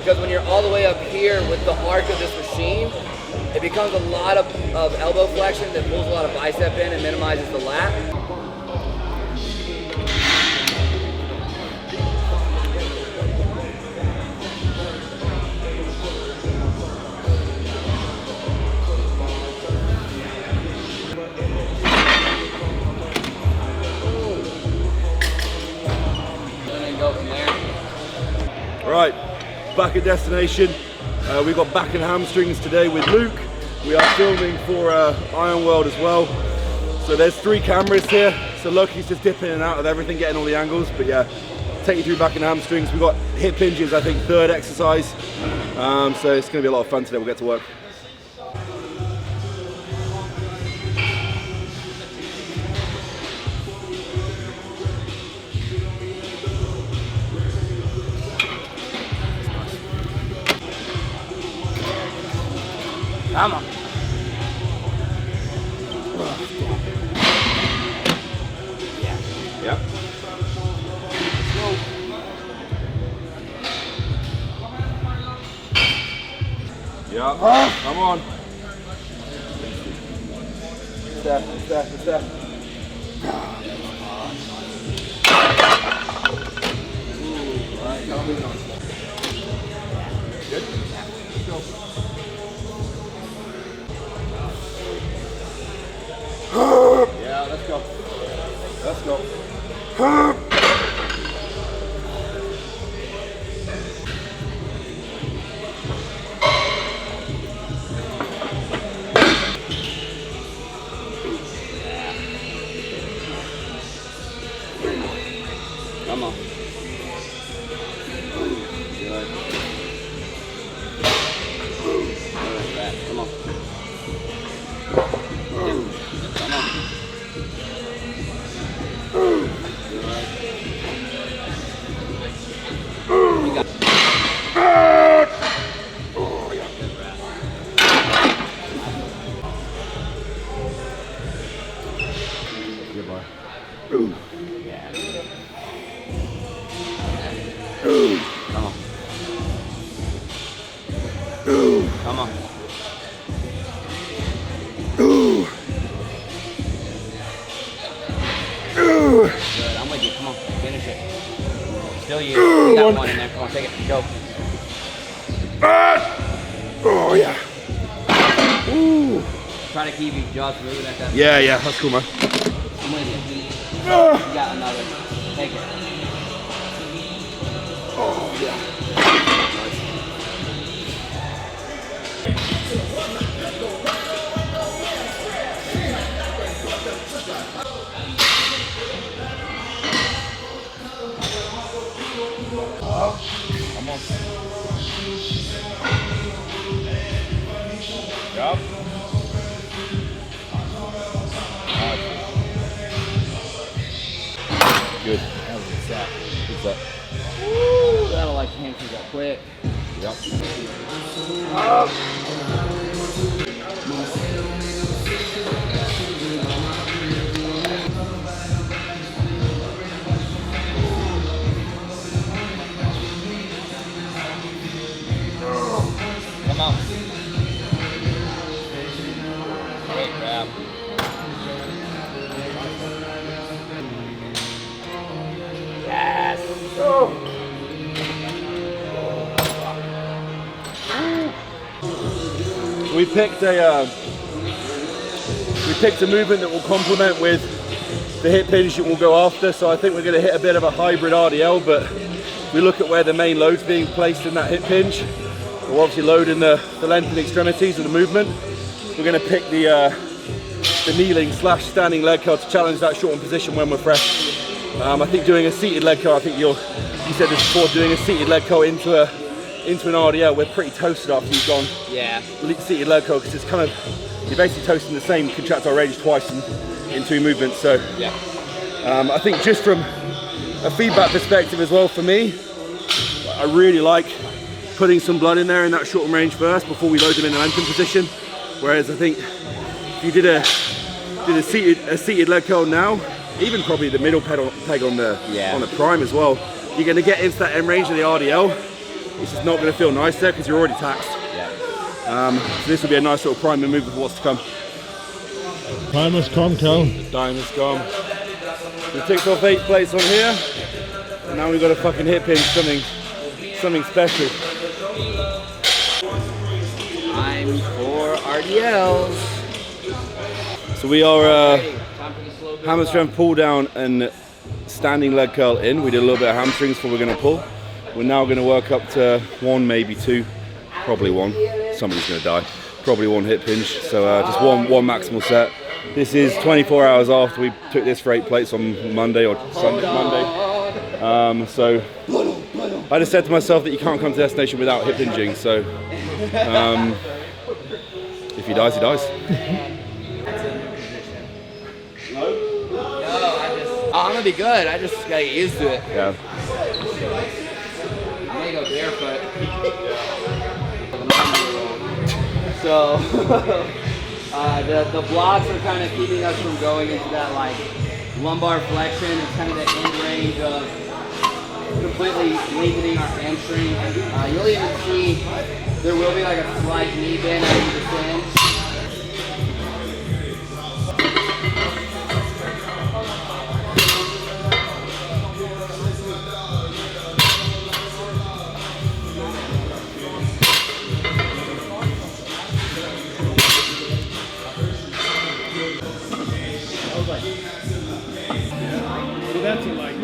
because when you're all the way up here with the arc of this machine, it becomes a lot of elbow flexion that pulls a lot of bicep in and minimizes the lat. Right, back at destination. We've got back and hamstrings today with Luke. We are filming for Iron World as well. So there's 3 cameras here. So Loki's just dipping in and out of everything, getting all the angles. But yeah, take you through back and hamstrings. We've got hip hinges, I think 3rd exercise. So it's gonna be a lot of fun today. We'll get to work. Come on. Yeah. Yep. Yeah. Come on. Step. Good. Let's go. Yeah, let's go. Let's go. Come on. Good. Come on. Come on. You got Good boy. yeah. Come on. Come on. Good. I'm with you. Come on. Finish it. Still you. You got one in there. Come on. Take it. Go. Oh yeah. Ooh. Try to keep your jaws moving at that. Yeah, that's cool, man. I'm with you. You got another. Take it. Oh yeah. Come on. Yep. Good. That was a set. Good set. Woo, that'll like hamstring that quick. Yep. Come on. Great grab. Yes. Oh. We picked a movement that will complement with the hip hinge that we'll go after. So I think we're going to hit a bit of a hybrid RDL, but we look at where the main load's being placed in that hip hinge. We're obviously loading the length and extremities of the movement. We're going to pick the kneeling / standing leg curl to challenge that shortened position when we're fresh. I think doing a seated leg curl, I think you said this before, doing a seated leg curl into an RDL, we're pretty toasted after you've gone seated leg curl, because it's kind of, you're basically toasting the same contractile range twice in 2 movements. So yeah. I think just from a feedback perspective as well, for me, I really like putting some blood in there in that shortened range first before we load them in the lengthened position. Whereas I think if you did a seated leg curl now, even probably the middle peg on the prime as well, you're going to get into that end range of the RDL, it's just not going to feel nice there because you're already taxed. Yeah. So this will be a nice little primer move of what's to come. Primer's come, Cal. The diamond's gone. We ticked off 8 plates on here, and now we've got to fucking hip hinge something special. Time for RDLs. So we are hammer strength pull down and standing leg curl in. We did a little bit of hamstrings before we're going to pull. We're now going to work up to 1, maybe 2, probably 1. Somebody's going to die. Probably 1 hip hinge. So just one maximal set. This is 24 hours after we took this for 8 plates on Monday or Monday. So I just said to myself that you can't come to destination without hip hinging. So if he dies, he dies. I'm gonna be good. I just gotta get used to it. Yeah. I'm gonna go barefoot. So the blocks are kind of keeping us from going into that like lumbar flexion. It's kind of the end range of completely lengthening our hamstring. You'll even see there will be like a slight knee bend as you descend. So that's like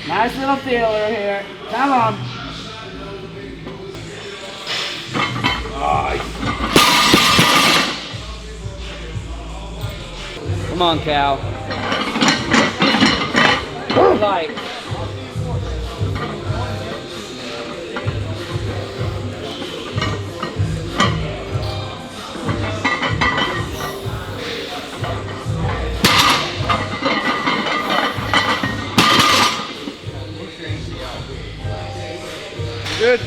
Nice little feeler here. Come on. Come on, Cal. Light. Good.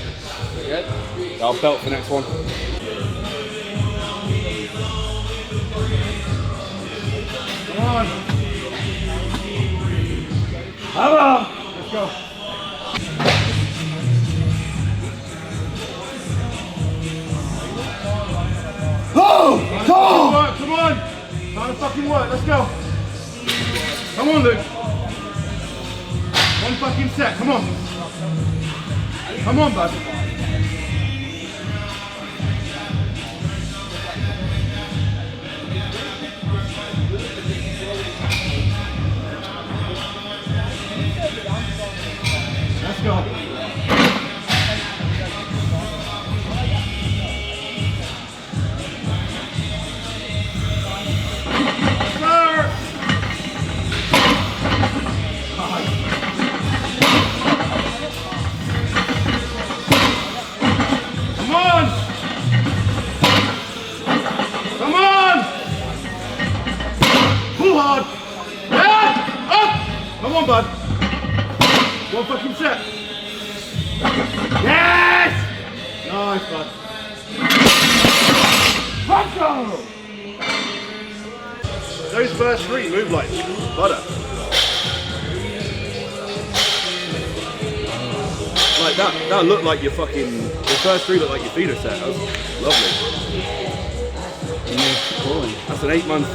Good. I'll belt for next one. Come on. Come on. Let's go. Oh! Come on! Time to fucking work. Let's go. Come on, Luke. 1 fucking set. Come on. Come on, bud. Let's go. Come on, bud. 1 fucking set. Yes! Nice, bud. Let's go! Those first 3 move like butter. Like that looked like your fucking, the first 3 looked like your feeder set. That was lovely. That's an 9 month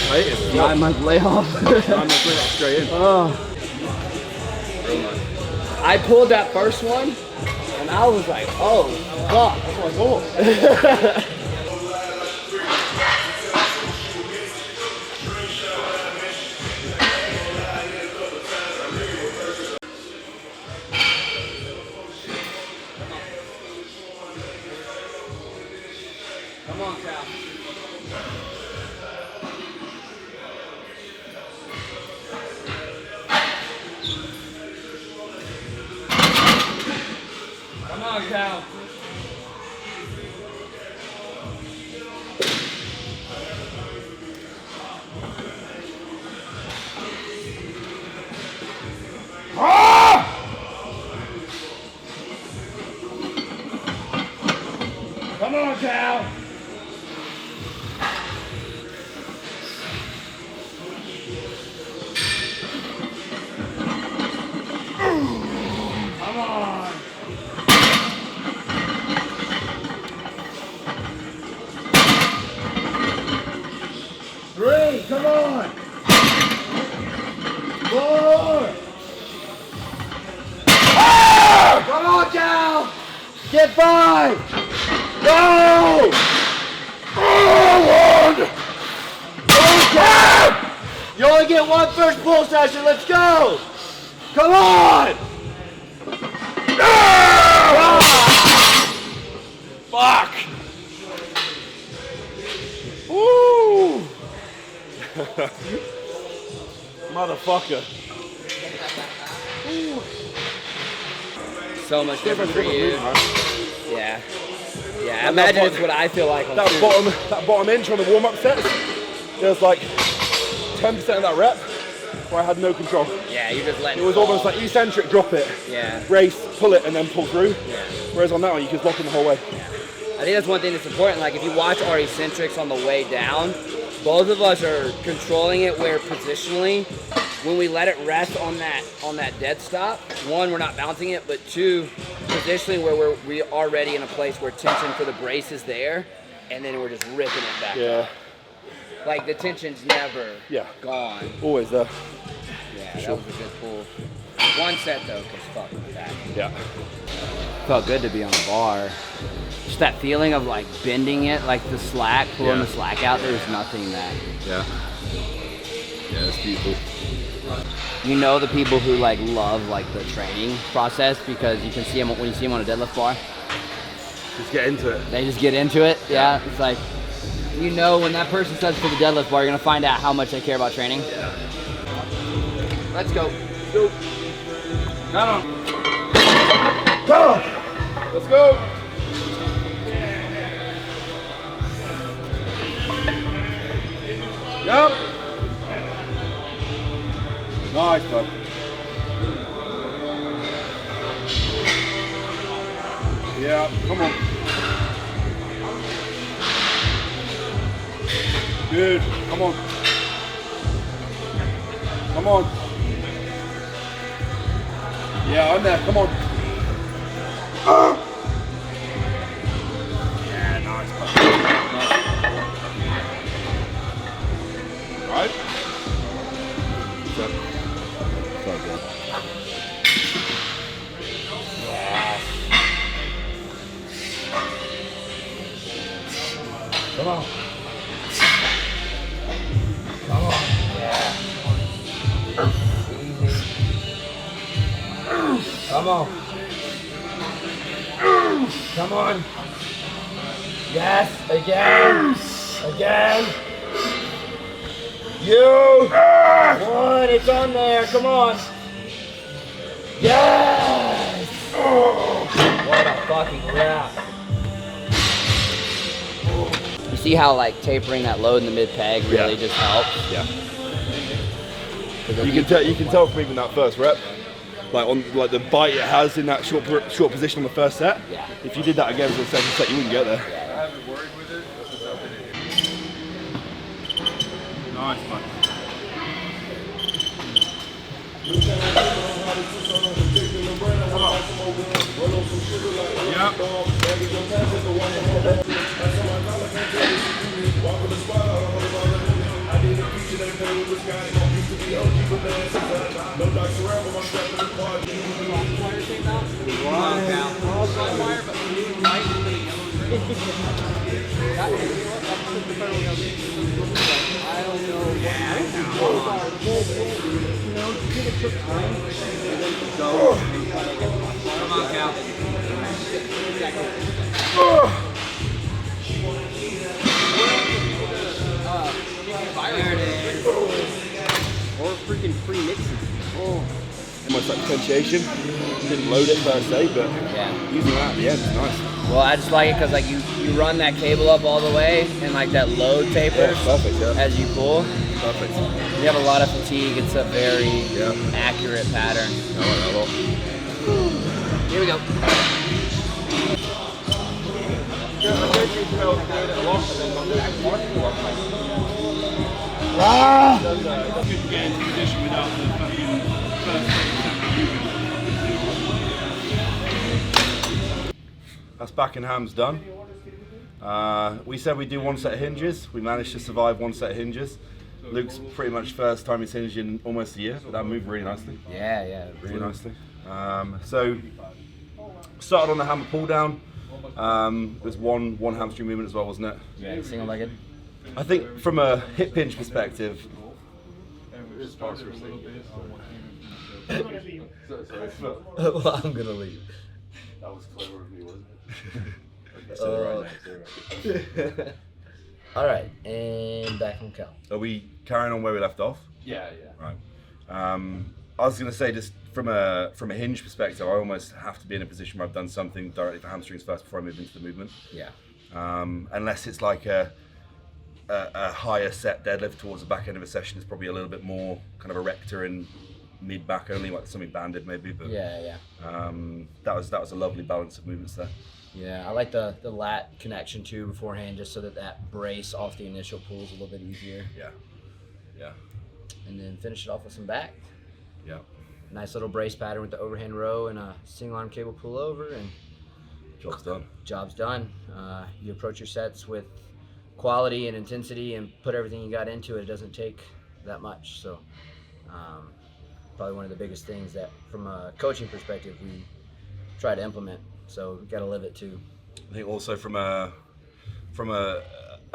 hiatus. 9 month layoff. 9 months layoff straight in. Oh. I pulled that first one, and I was like, oh, fuck. That's my goal. Come on, Cal. Come on, Cal. on, Cal. Come on. 3, come on. 4. Come on, Cal. Get 5. Go. Forward. Cal. You only get 1 first pull session. Let's go. Come on. Fuck. Woo. Motherfucker. So much different for you. Yeah. Yeah, I imagine it's what I feel like on food. That bottom inch on the warm-up sets, there's like 10% of that rep where I had no control. Yeah, you're just letting it was fall. almost like eccentric, drop it, yeah, race, pull it, and then pull through. Yeah. Whereas on that one, you can block them the whole way. Yeah. I think that's one thing that's important. Like if you watch our eccentrics on the way down, both of us are controlling it where positionally, when we let it rest on that dead stop, 1, we're not bouncing it, but 2, positionally where we already in a place where tension for the brace is there, and then we're just ripping it back up. Like the tension's never gone. Always there. Yeah, that was a good pull. 1 set though, because fuck with that. Yeah. Felt good to be on the bar. Just that feeling of like bending it, like the slack, pulling the slack out, there's nothing that. Yeah. Yeah, it's beautiful. You know the people who like love like the training process because you can see them when you see them on a deadlift bar. Just get into it. They just get into it. Yeah. It's like, you know, when that person starts for the deadlift bar, you're gonna find out how much they care about training. Yeah. Let's go. Go. Come on. Come on. Let's go. Yep. Nice, bud. Yeah, come on. Good, come on. Come on. Yeah, I'm there, come on. Yeah, nice, bud. Right? So good. Yes. Come on. Come on. Yeah. Easy. Come on. Come on. Yes. Again. Again. You. 1. It's on there. Come on. Yes. What a fucking wrap. You see how like tapering that load in the mid peg really just helps? Yeah. You can tell from even that first rep, like on like the bite it has in that short position on the first set. Yeah. If you did that again for the second set, you wouldn't get there. I haven't worried with it. Nice, man. Yeah. Come on, Cal. There it is. Or freaking free mixes. Almost like potentiation. Didn't load it per se, but using that at the end is nice. Well, I just like it because like you run that cable up all the way and like that load tapers as you pull. Perfect. You have a lot of fatigue. It's a very accurate pattern. I like that a lot. Here we go. need help doing it a lot, and then not doing it twice in a lot. Couldn't get into position without the fucking first 30% movement. That's back and hams done. We said we'd do one set of hinges. We managed to survive one set of hinges. Luke's pretty much first time he's hinged in almost a year, but that moved really nicely. Yeah, Really nicely. So started on the hammer pull down. There's one hamstring movement as well, wasn't it? Yeah, single-legged. I think from a hip hinge perspective, Well, I'm gonna leave. That was clever of me, wasn't it? All right, and back on Cal. are we carrying on where we left off? Yeah. Right. I was going to say, just from a hinge perspective, I almost have to be in a position where I've done something directly for hamstrings first before I move into the movement. Yeah. Unless it's like a higher set deadlift towards the back end of a session, it's probably a little bit more kind of erector and mid back only, like something banded maybe. But Yeah. that was a lovely balance of movements there. Yeah, I like the lat connection too beforehand, just so that brace off the initial pull is a little bit easier. Yeah. And then finish it off with some back. Yeah. Nice little brace pattern with the overhand row and a single arm cable pull over, and Job's done. job's done. You approach your sets with quality and intensity and put everything you got into it. It doesn't take that much. So probably one of the biggest things that from a coaching perspective we try to implement. So we got to live it too. I think also from a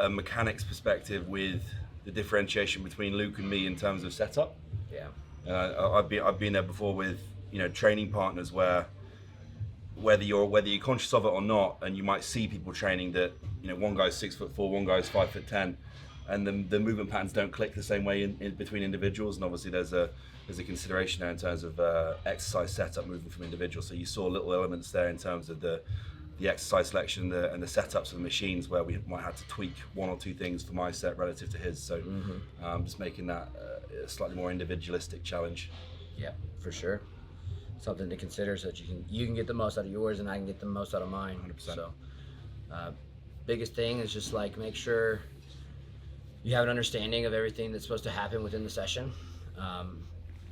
mechanics perspective, with the differentiation between Luke and me in terms of setup. Yeah. I've been there before with training partners where whether you're conscious of it or not, and you might see people training that one guy's 6'4", one guy's 5'10", and the movement patterns don't click the same way in between individuals, and obviously there's a consideration there in terms of exercise setup moving from individuals. So you saw little elements there in terms of the exercise selection and the setups of the machines where we might have to tweak one or two things for my set relative to his. So just making that a slightly more individualistic challenge. Yeah, for sure. Something to consider so that you can get the most out of yours and I can get the most out of mine. 100%. So biggest thing is just like make sure you have an understanding of everything that's supposed to happen within the session.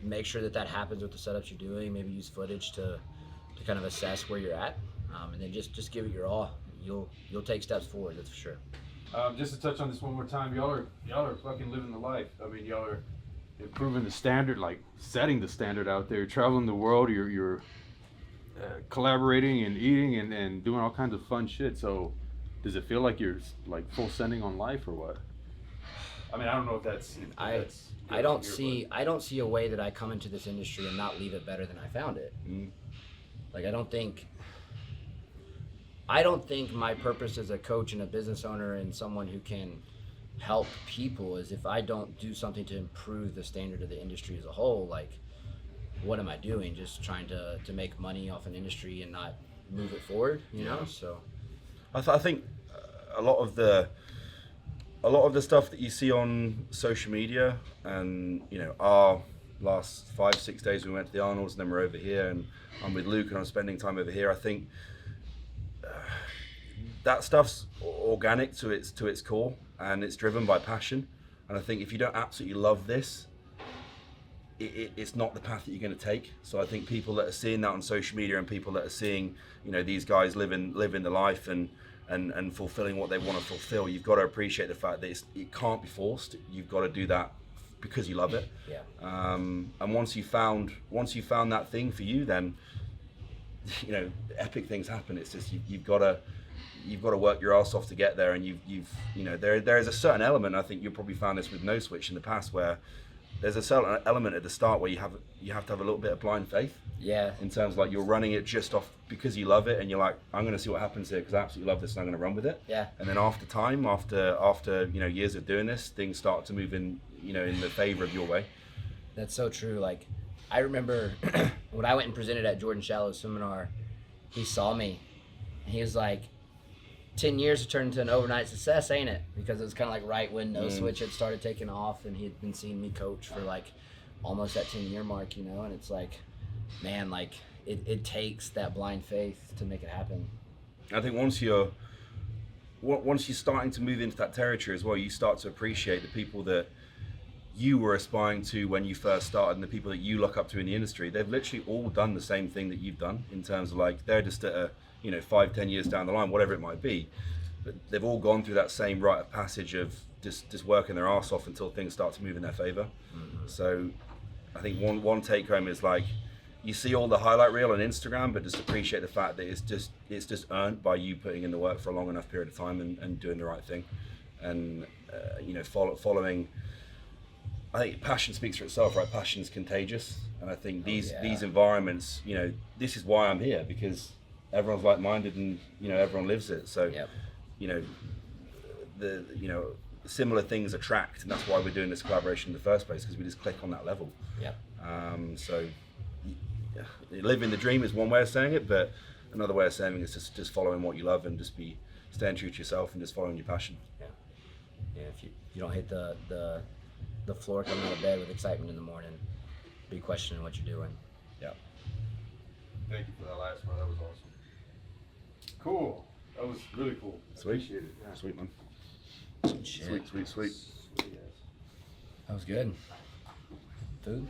Make sure that happens with the setups you're doing. Maybe use footage to kind of assess where you're at, and then just give it your all. You'll take steps forward, that's for sure. Just to touch on this one more time, y'all are fucking living the life. I mean, y'all are improving the standard, like setting the standard out there, traveling the world. You're collaborating and eating and doing all kinds of fun shit. So, does it feel like you're like full sending on life or what? I mean, I don't know if that's. I don't see a way that I come into this industry and not leave it better than I found it. Like I don't think my purpose as a coach and a business owner and someone who can help people is if I don't do something to improve the standard of the industry as a whole. Like, what am I doing? Just trying to make money off an industry and not move it forward, you know? So I think a lot of the stuff that you see on social media, and our last 5-6 days we went to the Arnolds, and then we're over here, and I'm with Luke and I'm spending time over here. I think that stuff's organic to its core, and it's driven by passion. And I think if you don't absolutely love this, it's not the path that you're going to take. So I think people that are seeing that on social media and people that are seeing these guys living the life and fulfilling what they want to fulfill, you've got to appreciate the fact that it can't be forced. You've got to do that because you love it. Yeah. And once you found that thing for you, then epic things happen. It's just you've got to work your ass off to get there, and there is a certain element. I think you probably found this with NoSwitch in the past, where there's a certain element at the start where you have to have a little bit of blind faith. Yeah. In terms of like you're running it just off because you love it, and you're like, I'm going to see what happens here because I absolutely love this and I'm going to run with it. Yeah. And then after years of doing this, things start to move in the favor of your way. That's so true. Like, I remember when I went and presented at Jordan Shallow's seminar, he saw me and he was like, 10 years to turn into an overnight success, ain't it? Because it was kind of like right when NoSwitch had started taking off, and he had been seeing me coach for like almost that 10-year mark, and it's like, man, like it takes that blind faith to make it happen. I think once you're once you're starting to move into that territory as well, you start to appreciate the people that you were aspiring to when you first started, and the people that you look up to in the industry. They've literally all done the same thing that you've done, in terms of like, they're just at a, 5-10 years down the line, whatever it might be, but they've all gone through that same rite of passage of just working their ass off until things start to move in their favor. So I think one take home is like, you see all the highlight reel on Instagram, but just appreciate the fact that it's just earned by you putting in the work for a long enough period of time and doing the right thing, and following. I think passion speaks for itself, right? Passion is contagious, and I think these environments, this is why I'm here, because everyone's like-minded and everyone lives it. So, similar things attract, and that's why we're doing this collaboration in the first place, because we just click on that level. So living the dream is one way of saying it, but another way of saying it is just following what you love and just staying true to yourself and just following your passion. If you don't hit the floor coming out of bed with excitement in the morning, be questioning what you're doing. Thank you for that last one. That was awesome. Cool. That was really cool. Sweet. Appreciate it. Yeah. Sweet, man. Shit. Sweet. Sweet ass. That was good. Food?